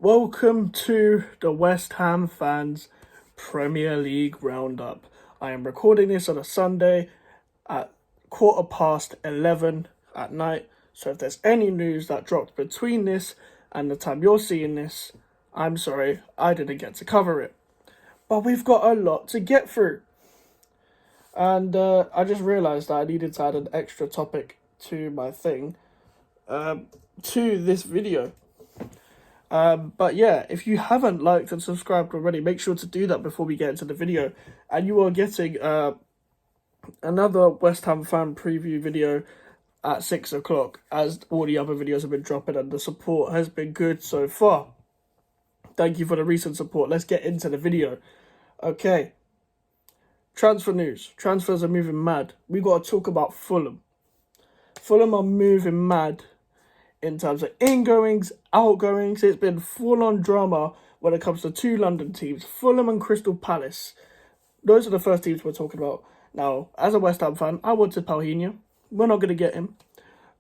Welcome to the West Ham fans Premier League Roundup. I am recording this on a Sunday at 11:15 at night. So if there's any news that dropped between this and the time you're seeing this, I'm sorry, I didn't get to cover it. But we've got a lot to get through. And I just realised that I needed to add an extra topic to my thing, to this video. But yeah, if you haven't liked and subscribed already, make sure to do that before we get into the video. And you are getting another West Ham fan preview video at 6 o'clock, as all the other videos have been dropping and the support has been good so far. Thank you for the recent support. Let's get into the video. Okay. Transfer news. Transfers are moving mad. We got to talk about Fulham. Fulham are moving mad in terms of ingoings, outgoings. It's been full-on drama when it comes to two London teams, Fulham and Crystal Palace. Those are the first teams we're talking about. Now, as a West Ham fan, I wanted Paulinho. We're not going to get him.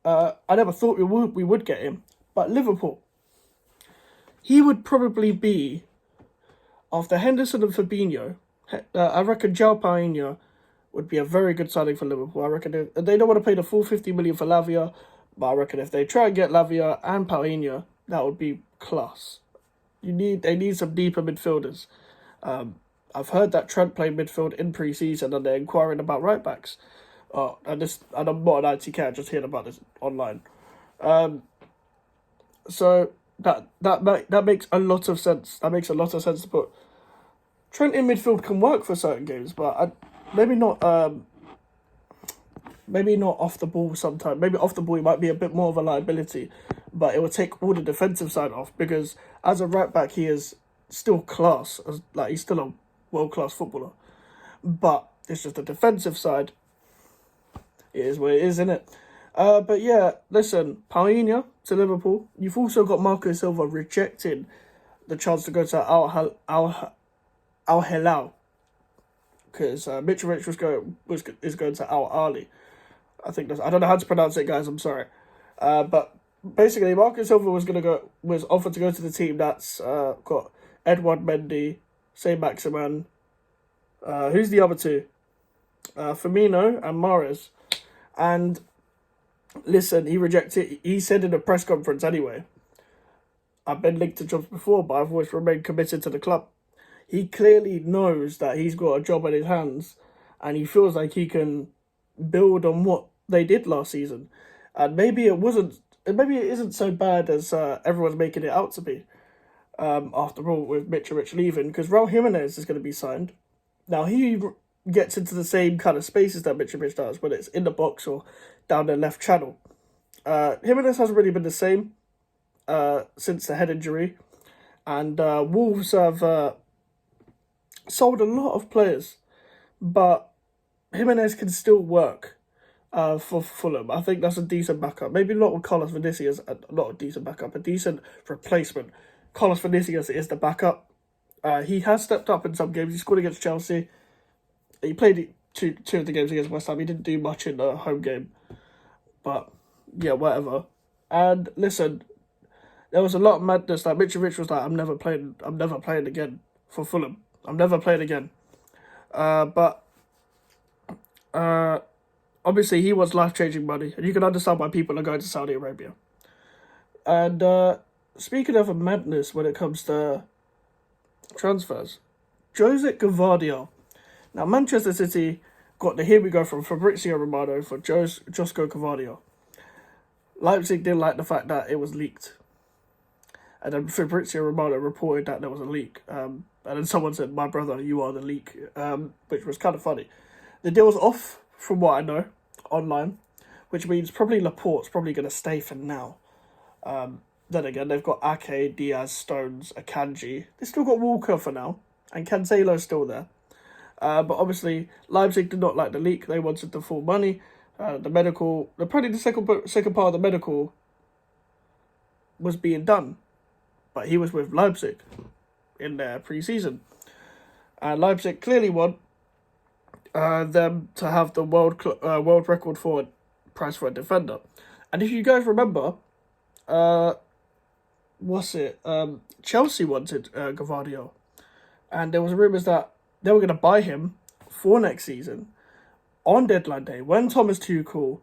I never thought we would get him. But Liverpool, he would probably be, after Henderson and Fabinho, I reckon João Paulinho would be a very good signing for Liverpool. I reckon they don't want to pay the full 50 million for Lavia, but I reckon if they try and get Lavia and Paulinho, that would be class. They need some deeper midfielders. I've heard that Trent played midfield in pre-season and they're inquiring about right backs. And I'm not an ITK, I just heard about this online. So that makes a lot of sense. That makes a lot of sense to put Trent in midfield can work for certain games, but maybe not off the ball sometimes. Maybe off the ball he might be a bit more of a liability, but it will take all the defensive side off, because as a right back he is still class. He's still a world-class footballer. But it's just the defensive side. It is what it is, isn't it? But yeah, listen, Paulinho to Liverpool. You've also got Marco Silva rejecting the chance to go to Al Hilal, because Mitrovic is going to Al Ahly. I don't know how to pronounce it, guys. I'm sorry, but basically, Marco Silva was offered to go to the team that's got Edouard Mendy, Saint-Maximin. Who's the other two? Firmino and Mahrez. And listen, he rejected. He said in a press conference anyway, "I've been linked to jobs before, but I've always remained committed to the club." He clearly knows that he's got a job in his hands, and he feels like he can build on what they did last season. And maybe it isn't so bad as everyone's making it out to be. After all, with Mitrovic leaving, because Raul Jimenez is going to be signed. Now he gets into the same kind of spaces that Mitrovic does, whether it's in the box or down the left channel. Jimenez hasn't really been the same since the head injury, and Wolves have sold a lot of players, but Jimenez can still work for Fulham. I think that's a decent backup. Maybe not with Carlos Vinicius, not a decent backup, a decent replacement. Carlos Vinicius is the backup. He has stepped up in some games. He scored against Chelsea. He played two of the games against West Ham. He didn't do much in the home game, but yeah, whatever. And listen, there was a lot of madness. Like Mitrovic was like, I'm never playing again for Fulham. I'm never playing again. But obviously he wants life-changing money, and you can understand why people are going to Saudi Arabia. And speaking of a madness when it comes to transfers, José Gvardiol. Now, Manchester City got the here we go from Fabrizio Romano for Josko Gvardiol. Leipzig didn't like the fact that it was leaked. And then Fabrizio Romano reported that there was a leak. And then someone said, "My brother, you are the leak," which was kind of funny. The deal was off, from what I know, online, which means probably Laporte's probably going to stay for now. Then again, they've got Ake, Diaz, Stones, Akanji. They've still got Walker for now, and Cancelo's still there. But obviously, Leipzig did not like the leak. They wanted the full money. Probably the second part of the medical was being done. But he was with Leipzig in their pre-season. And Leipzig clearly want them to have the world record for price for a defender. And if you guys remember, Chelsea wanted Gvardiol, and there was rumours that they were going to buy him for next season on deadline day when Thomas Tuchel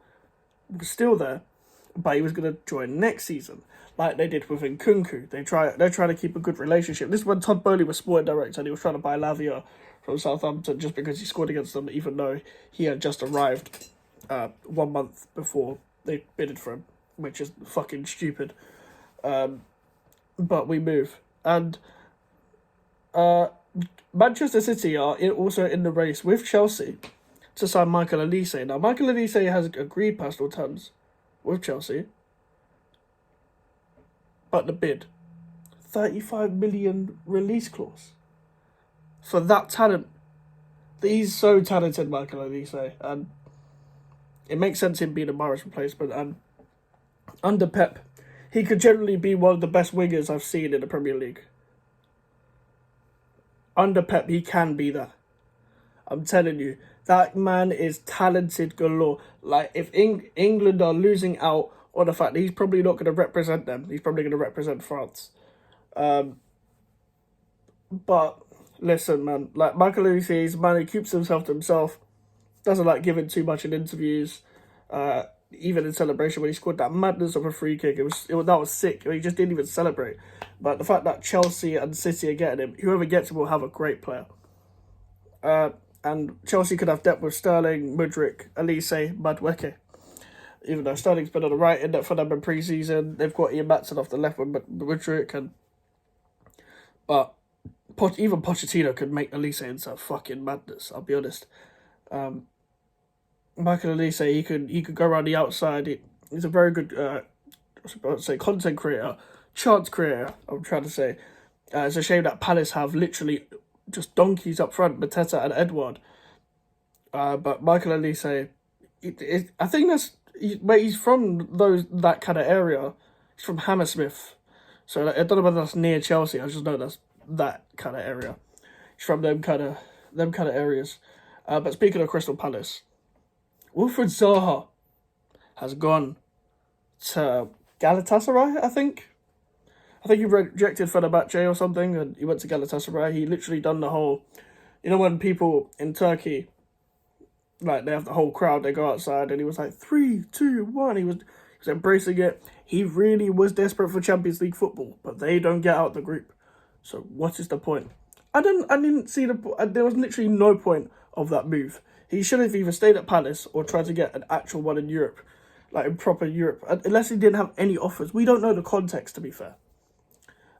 was still there, but he was going to join next season, like they did with Nkunku. They're trying to keep a good relationship. This is when Todd Bowley was sporting director and he was trying to buy Lavia from Southampton just because he scored against them, even though he had just arrived 1 month before they bidded for him, which is fucking stupid. But we move. And Manchester City are also in the race with Chelsea to sign Michael Olise. Now, Michael Olise has agreed personal terms with Chelsea, but the bid, 35 million release clause for that talent. He's so talented, Michael Olise, and it makes sense him being a Morris replacement. And under Pep, he could generally be one of the best wingers I've seen in the Premier League. Under Pep, he can be that. I'm telling you, that man is talented galore. Like, if England are losing out on the fact that he's probably not going to represent them, he's probably going to represent France. But listen, man, like Michael Olise is a man who keeps himself to himself, doesn't like giving too much in interviews. Even in celebration when he scored that madness of a free kick, that was sick. He just didn't even celebrate. But the fact that Chelsea and City are getting him, whoever gets him will have a great player. And Chelsea could have depth with Sterling, Mudryk, Olise, Madueke. Even though Sterling's been on the right in that for them in pre-season, they've got Ian Maatsen off the left with Mudryk, but even Pochettino could make Olise into fucking madness. I'll be honest. Michael Olise, he could go around the outside. He's a very good, content creator, chance creator. I'm trying to say. It's a shame that Palace have literally just donkeys up front, Mateta and Edouard. But Michael Olise, I think he's from that kind of area. He's from Hammersmith, so I don't know whether that's near Chelsea. I just know that's that kind of area. He's from them kind of areas. But speaking of Crystal Palace, Wilfried Zaha has gone to Galatasaray, I think. I think he rejected Fenerbahce or something, and he went to Galatasaray. He literally done the whole... You know when people in Turkey, like, they have the whole crowd, they go outside, and he was like, 3, 2, 1. He was embracing it. He really was desperate for Champions League football, but they don't get out the group. So what is the point? I didn't see there was literally no point of that move. He should have either stayed at Palace or tried to get an actual one in Europe, like in proper Europe, unless he didn't have any offers. We don't know the context, to be fair.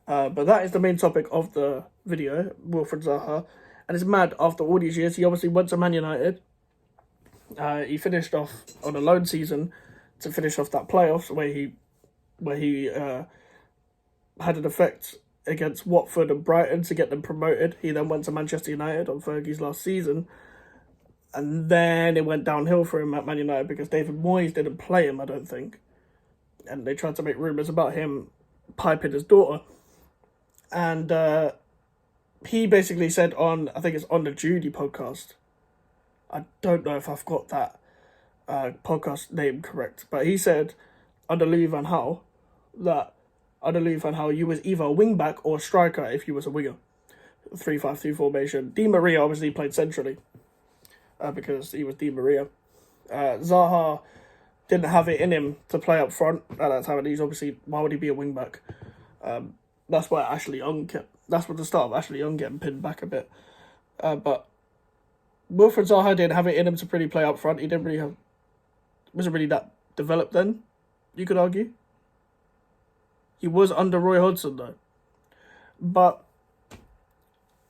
But that is the main topic of the video, Wilfried Zaha. And it's mad, after all these years, he obviously went to Man United. He finished off on a loan season to finish off that playoffs where he had an effect against Watford and Brighton to get them promoted. He then went to Manchester United on Fergie's last season. And then it went downhill for him at Man United because David Moyes didn't play him, I don't think. And they tried to make rumours about him piping his daughter. And he basically said I think it's on the Judy podcast. I don't know if I've got that podcast name correct. But he said, under Louis van Gaal, that under Louis van Gaal, you was either a wing-back or a striker if you was a winger. 3-5-2 formation. Di Maria obviously played centrally. Because he was Di Maria. Zaha didn't have it in him to play up front at that time, and he's obviously, why would he be a wing back? That's why that's what the start of Ashley Young getting pinned back a bit. But Wilfried Zaha didn't have it in him to really play up front. He wasn't really that developed then, you could argue. He was under Roy Hodgson though. But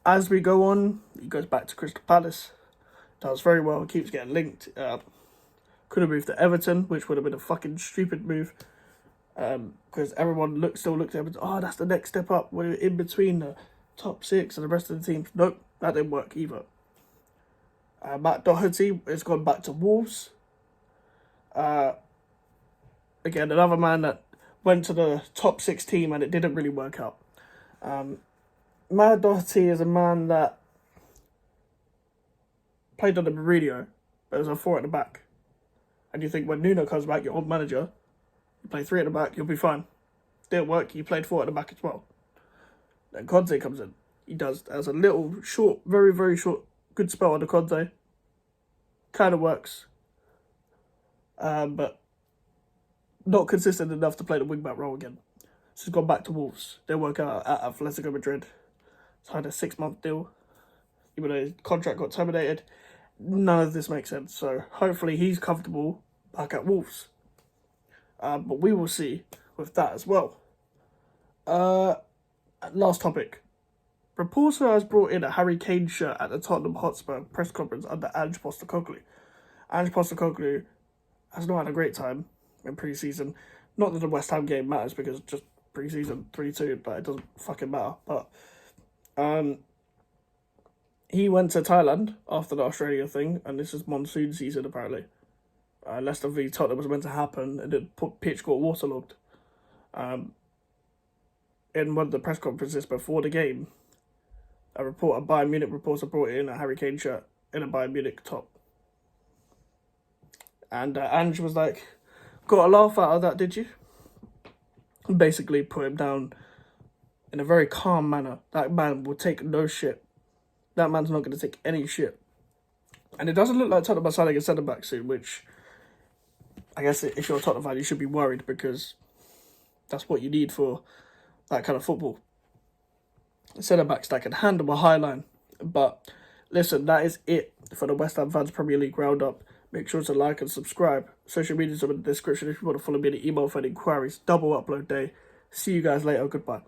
as we go on, he goes back to Crystal Palace. Does very well, keeps getting linked. Could have moved to Everton, which would have been a fucking stupid move. Because everyone still looked at Everton, that's the next step up. We're in between the top 6 and the rest of the teams. Nope, that didn't work either. Matt Doherty has gone back to Wolves. Again, another man that went to the top 6 team and it didn't really work out. Matt Doherty is a man that played on the Mourinho, but it was a 4 at the back. And you think when Nuno comes back, your old manager, you play 3 at the back, you'll be fine. Didn't work. He played 4 at the back as well. Then Conte comes in. He has a little short, very, very short, good spell on the Conte. Kind of works. But not consistent enough to play the wing-back role again. So he's gone back to Wolves. They work out at Atletico Madrid. Signed a 6-month deal. Even though his contract got terminated. None of this makes sense. So hopefully he's comfortable back at Wolves. But we will see with that as well. Last topic. Reporter has brought in a Harry Kane shirt at the Tottenham Hotspur press conference under Ange Postecoglou. Ange Postecoglou has not had a great time in pre-season. Not that the West Ham game matters because just pre-season 3-2, but it doesn't fucking matter. But he went to Thailand after the Australia thing, and this is monsoon season apparently. Leicester v Tottenham was meant to happen, and the pitch got waterlogged. In one of the press conferences before the game, a Bayern Munich reporter brought in a Harry Kane shirt in a Bayern Munich top. And Ange was like, got a laugh out of that, did you? Basically put him down in a very calm manner. That man will take no shit. That man's not going to take any shit. And it doesn't look like Tottenham are signing a centre-back soon, which I guess if you're a Tottenham fan, you should be worried because that's what you need for that kind of football. Centre-backs that can handle a high line. But listen, that is it for the West Ham Fans Premier League Roundup. Make sure to like and subscribe. Social media's in the description if you want to follow me in the email for the Enquiries. Double upload day. See you guys later. Goodbye.